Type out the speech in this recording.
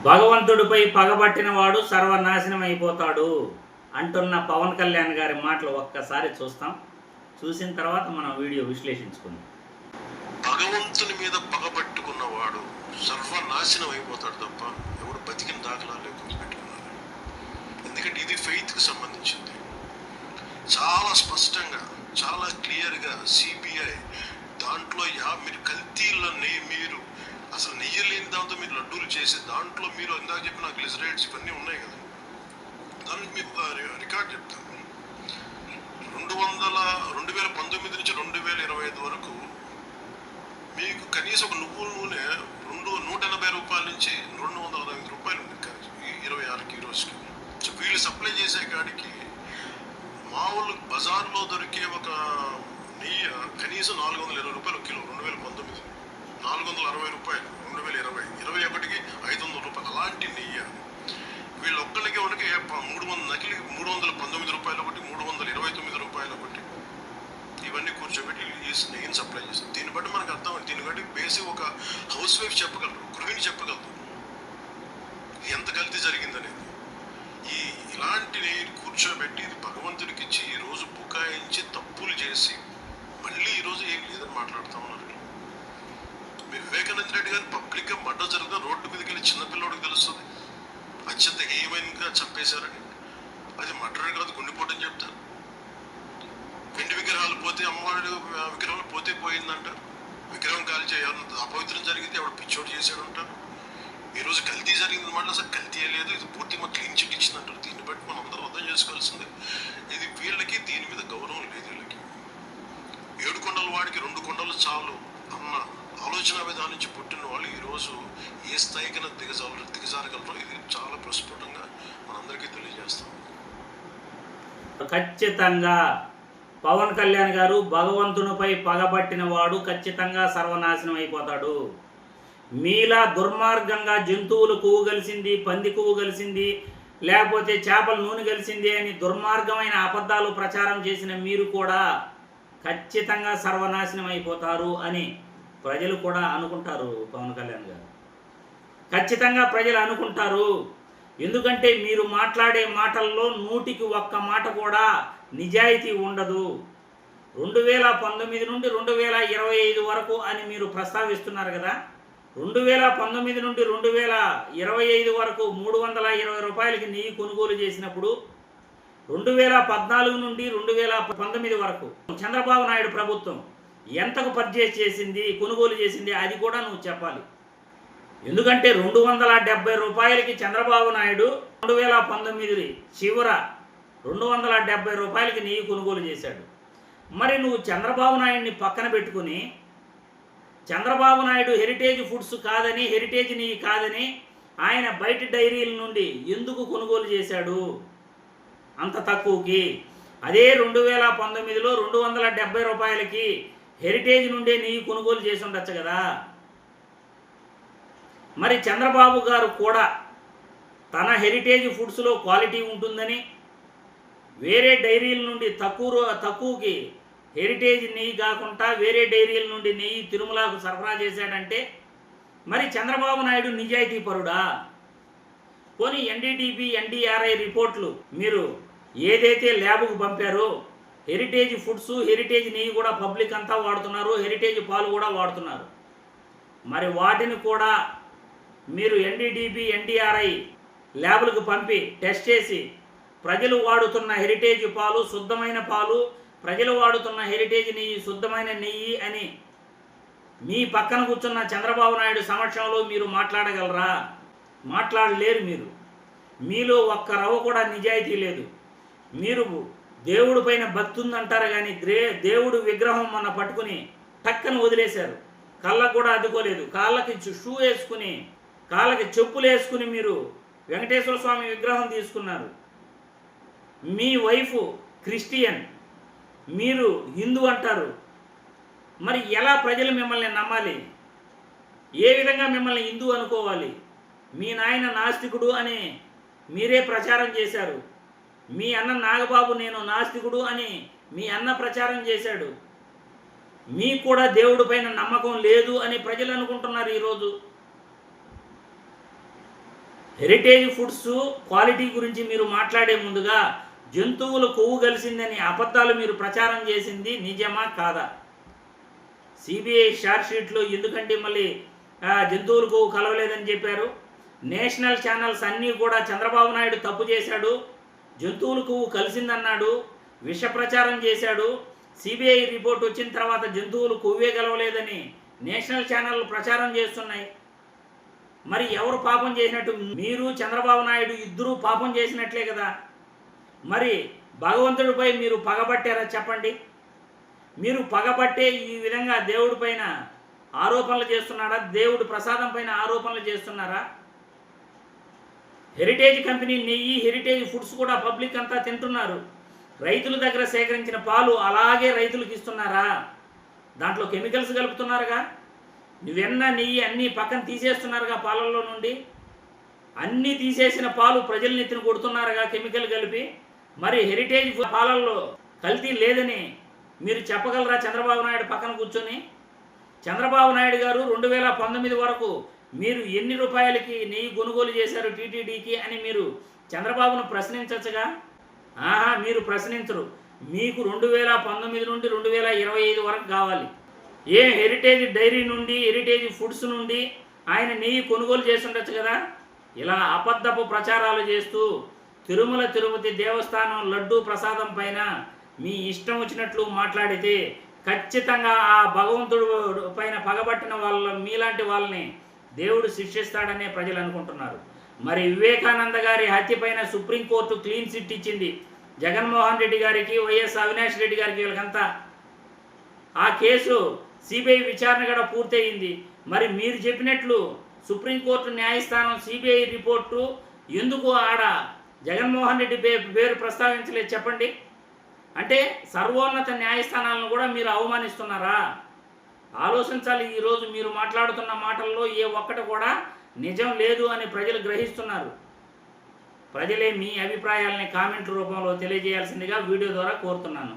భగవంతుడిపై పగబట్టిన వాడు సర్వనాశనం అయిపోతాడు అంటున్న పవన్ కళ్యాణ్ గారి మాటలు ఒక్కసారి చూస్తాం. చూసిన తర్వాత మనం వీడియో విశ్లేషించుకుందాం. భగవంతుని మీద పగబట్టుకున్నవాడు సర్వనాశనం అయిపోతాడు తప్ప ఎవడు బతికిన దాఖలాలు గుర్తుపెట్టుకున్నారు. ఎందుకంటే ఇది ఫెయిత్కి సంబంధించింది. చాలా స్పష్టంగా చాలా క్లియర్గా సిబిఐ దాంట్లో మీరు కల్తీలని మీరు అసలు నెయ్యి లేని దాంతో మీరు లడ్డూలు చేసి దాంట్లో మీరు ఇందాక చెప్పిన గ్లిజరైడ్స్ ఇవన్నీ ఉన్నాయి కదా, దానికి మీకు రికార్డ్ చెప్తాను. 2019 నుంచి 2025 వరకు మీకు కనీసం ఒక నువ్వుల నూనె 180 రూపాయల నుంచి 260 రూపాయలు ఉంది 26కి ఈ రోజుకి. సో వీళ్ళు సప్లై చేసే కాడికి మామూలు బజార్లో దొరికే ఒక నెయ్యి కనీసం 420 రూపాయలు కిలో. 2019 460 రూపాయలు, 2020 21కి 500 రూపాయలు. అలాంటి నెయ్యి వీళ్ళొక్కరికి మనకి 319 రూపాయలు ఒకటి, 329 రూపాయలు ఒకటి, ఇవన్నీ కూర్చోబెట్టి ఈ నెయ్యిని సప్లై చేస్తారు. దీన్ని బట్టి మనకు అర్థం, దీన్ని బట్టి బేసిక్ ఒక హౌస్ వైఫ్ చెప్పగలరు, గృహిణి చెప్పగలరు ఎంత కల్తీ జరిగిందనేది. ఇలాంటి నెయ్యిని కూర్చోబెట్టి ఇది భగవంతుడికి ఇచ్చి ఈరోజు బుకాయించి తప్పులు చేసి మళ్ళీ ఈరోజు ఏం లేదని మాట్లాడుతూ ఉన్నారు. మీ వివేకానంద రెడ్డి గారు పబ్లిక్గా మర్డర్ జరుగుతుంది, రోడ్డు మీదకి వెళ్ళి చిన్నపిల్లడికి తెలుస్తుంది అత్యంత హేయమైనగా చంపేశారని. అది మర్డర్ కాదు, గుండెపోటని చెప్తారు. వెండి విగ్రహాలు పోతే, అమ్మవారి విగ్రహాలు పోతే పోయిందంటారు. విగ్రహం కాల్ చేయాలంత అపవిత్రం జరిగింది, ఎవడు పిచ్చోడు చేశాడు అంటారు. ఈరోజు కల్తీ జరిగింది అనమాట. అసలు కల్తీ లేదు, ఇది పూర్తిగా క్లీన్ చిట్ ఇచ్చిందంటారు. దీన్ని బట్టి మనం అందరూ అర్థం చేసుకోవాల్సింది ఇది. వీళ్ళకి దీని మీద గౌరవం లేదు. వీళ్ళకి 7 కొండల వాడికి 2 కొండలు చాలు అన్న ఆలోచన విధానం నుంచి పుట్టిన వాళ్ళు ఈరోజు ఏ స్థాయికైనా దిగజారగలరో ఇది చాలా ప్రస్ఫుటంగా మనందరికీ తెలియజేస్తాం. ఖచ్చితంగా పవన్ కళ్యాణ్ గారు భగవంతునిపై పగబట్టిన వాడు ఖచ్చితంగా సర్వనాశనం అయిపోతాడు. మీలా దుర్మార్గంగా జంతువులు కొవ్వు కలిసింది, పంది కొవ్వు కలిసింది, లేకపోతే చేపల నూనె కలిసింది అని దుర్మార్గమైన అబద్ధాలు ప్రచారం చేసిన మీరు కూడా ఖచ్చితంగా సర్వనాశనం అయిపోతారు అని ప్రజలు కూడా అనుకుంటారు. పవన్ కళ్యాణ్ గారు ఖచ్చితంగా ప్రజలు అనుకుంటారు. ఎందుకంటే మీరు మాట్లాడే మాటల్లో 100కి 1 మాట కూడా నిజాయితీ ఉండదు. 2019 నుండి 2025 వరకు అని మీరు ప్రస్తావిస్తున్నారు కదా. 2019 నుండి 2025 వరకు 320 రూపాయలకి నెయ్యి కొనుగోలు చేసినప్పుడు 2014 నుండి 2019 వరకు చంద్రబాబు నాయుడు ప్రభుత్వం ఎంతకు పర్చేస్ చేసింది, కొనుగోలు చేసింది, అది కూడా నువ్వు చెప్పాలి. ఎందుకంటే 270 రూపాయలకి చంద్రబాబు నాయుడు 2019 చివర 270 రూపాయలకి నెయ్యి కొనుగోలు చేశాడు. మరి నువ్వు చంద్రబాబు నాయుడిని పక్కన పెట్టుకుని చంద్రబాబు నాయుడు హెరిటేజ్ ఫుడ్స్ కాదని, హెరిటేజ్ నెయ్యి కాదని ఆయన బయట డైరీల నుండి ఎందుకు కొనుగోలు చేశాడు అంత తక్కువకి? అదే 2019లో 270 రూపాయలకి హెరిటేజ్ నుండే నెయ్యి కొనుగోలు చేసి ఉండొచ్చు కదా. మరి చంద్రబాబు గారు కూడా తన హెరిటేజ్ ఫుడ్స్లో క్వాలిటీ ఉంటుందని వేరే డైరీల నుండి తక్కువకి హెరిటేజ్ నెయ్యి కాకుండా వేరే డైరీల నుండి నెయ్యి తిరుమలకు సరఫరా చేశాడంటే మరి చంద్రబాబు నాయుడు నిజాయితీ పరుడా? పోనీ ఎన్డీటీపీ, ఎన్డీఆర్ఐ రిపోర్ట్లు మీరు ఏదైతే ల్యాబ్కు పంపారో హెరిటేజ్ ఫుడ్స్, హెరిటేజ్ నెయ్యి కూడా పబ్లిక్ అంతా వాడుతున్నారు, హెరిటేజ్ పాలు కూడా వాడుతున్నారు. మరి వాటిని కూడా మీరు ఎన్డీటీపీ, ఎన్డీఆర్ఐ ల్యాబులకు పంపి టెస్ట్ చేసి ప్రజలు వాడుతున్న హెరిటేజ్ పాలు శుద్ధమైన పాలు, ప్రజలు వాడుతున్న హెరిటేజ్ నెయ్యి శుద్ధమైన నెయ్యి అని మీ పక్కన కూర్చున్న చంద్రబాబు నాయుడు సమక్షంలో మీరు మాట్లాడగలరా? మాట్లాడలేరు. మీలో ఒక్క రవ్వ కూడా నిజాయితీ లేదు. మీరు దేవుడి పైన భక్తి ఉందంటారు కానీ దేవుడు విగ్రహం మొన్న పట్టుకుని టక్కన వదిలేశారు. కళ్ళకు కూడా అద్దుకోలేదు. కాళ్ళకి షూ వేసుకుని, కాళ్ళకి చెప్పులు వేసుకుని మీరు వెంకటేశ్వర స్వామి విగ్రహం తీసుకున్నారు. మీ వైఫ్ క్రిస్టియన్, మీరు హిందూ అంటారు. మరి ఎలా ప్రజలు మిమ్మల్ని నమ్మాలి? ఏ విధంగా మిమ్మల్ని హిందూ అనుకోవాలి? మీ నాయన నాస్తికుడు అని మీరే ప్రచారం చేశారు. మీ అన్న నాగబాబు నేను నాస్తికుడు అని మీ అన్న ప్రచారం చేశాడు. మీకు కూడా దేవుడి పైన నమ్మకం లేదు అని ప్రజలు అనుకుంటున్నారు ఈరోజు. హెరిటేజ్ ఫుడ్స్ క్వాలిటీ గురించి మీరు మాట్లాడే ముందుగా జంతువులు కొవ్వు కలిసిందని అబద్ధాలు మీరు ప్రచారం చేసింది నిజమా కాదా? సిబిఐ షార్ట్ షీట్లో ఎందుకంటే మళ్ళీ జంతువులు కొవ్వు కలవలేదని చెప్పారు. నేషనల్ ఛానల్స్ అన్నీ కూడా చంద్రబాబు నాయుడు తప్పు చేశాడు, జంతువులు కొవ్వు కలిసిందన్నాడు, విష ప్రచారం చేశాడు. సిబిఐ రిపోర్ట్ వచ్చిన తర్వాత జంతువులు కొవ్వే కలవలేదని నేషనల్ ఛానళ్ళు ప్రచారం చేస్తున్నాయి. మరి ఎవరు పాపం చేసినట్టు? మీరు చంద్రబాబు నాయుడు ఇద్దరూ పాపం చేసినట్లే కదా. మరి భగవంతుడిపై మీరు పగబట్టారా చెప్పండి? మీరు పగబట్టే ఈ విధంగా దేవుడి పైన ఆరోపణలు చేస్తున్నారా? దేవుడి ప్రసాదం పైన ఆరోపణలు చేస్తున్నారా? హెరిటేజ్ కంపెనీ నెయ్యి, హెరిటేజ్ ఫుడ్స్ కూడా పబ్లిక్ అంతా తింటున్నారు. రైతుల దగ్గర సేకరించిన పాలు అలాగే రైతులకు ఇస్తున్నారా? దాంట్లో కెమికల్స్ కలుపుతున్నారుగా. వెన్న, నెయ్యి అన్నీ పక్కన తీసేస్తున్నారుగా పాలల్లో నుండి. అన్నీ తీసేసిన పాలు ప్రజల నెత్తిన కొడుతున్నారుగా కెమికల్ కలిపి. మరి హెరిటేజ్ పాలల్లో కల్తీ లేదని మీరు చెప్పగలరా చంద్రబాబు నాయుడు పక్కన కూర్చొని? చంద్రబాబు నాయుడు గారు 2019 వరకు మీరు ఎన్ని రూపాయలకి నెయ్యి కొనుగోలు చేశారు టీటీడీకి అని మీరు చంద్రబాబును ప్రశ్నించచ్చుగా. మీరు ప్రశ్నించరు. మీకు 2019 నుండి 2025 వరకు కావాలి. హెరిటేజ్ డైరీ నుండి, హెరిటేజ్ ఫుడ్స్ నుండి ఆయన నెయ్యి కొనుగోలు చేసి ఉండొచ్చు కదా. ఇలా అబద్ధపు ప్రచారాలు చేస్తూ తిరుమల తిరుపతి దేవస్థానం లడ్డూ ప్రసాదం పైన మీ ఇష్టం వచ్చినట్లు మాట్లాడితే ఖచ్చితంగా ఆ భగవంతుడు పైన పగబట్టిన మీలాంటి వాళ్ళని దేవుడు శిక్షిస్తాడనే ప్రజలు అనుకుంటున్నారు. మరి వివేకానంద గారి హత్య పైన సుప్రీంకోర్టు క్లీన్ చిట్ ఇచ్చింది. జగన్మోహన్ రెడ్డి గారికి, వైఎస్ అవినాష్ రెడ్డి గారికి, వీళ్ళకంతా ఆ కేసు సిబిఐ విచారణ కూడా పూర్తయింది. మరి మీరు చెప్పినట్లు సుప్రీంకోర్టు న్యాయస్థానం సిబిఐ రిపోర్టు ఎందుకు ఆడ జగన్మోహన్ రెడ్డి పేరు ప్రస్తావించలేదు చెప్పండి? అంటే సర్వోన్నత న్యాయస్థానాలను కూడా మీరు అవమానిస్తున్నారా? ఆలోచించాలి. ఈరోజు మీరు మాట్లాడుతున్న మాటల్లో ఏ ఒక్కటి కూడా నిజం లేదు అని ప్రజలు గ్రహిస్తున్నారు. ప్రజలే మీ అభిప్రాయాలని కామెంట్ రూపంలో తెలియజేయాల్సిందిగా వీడియో ద్వారా కోరుతున్నాను.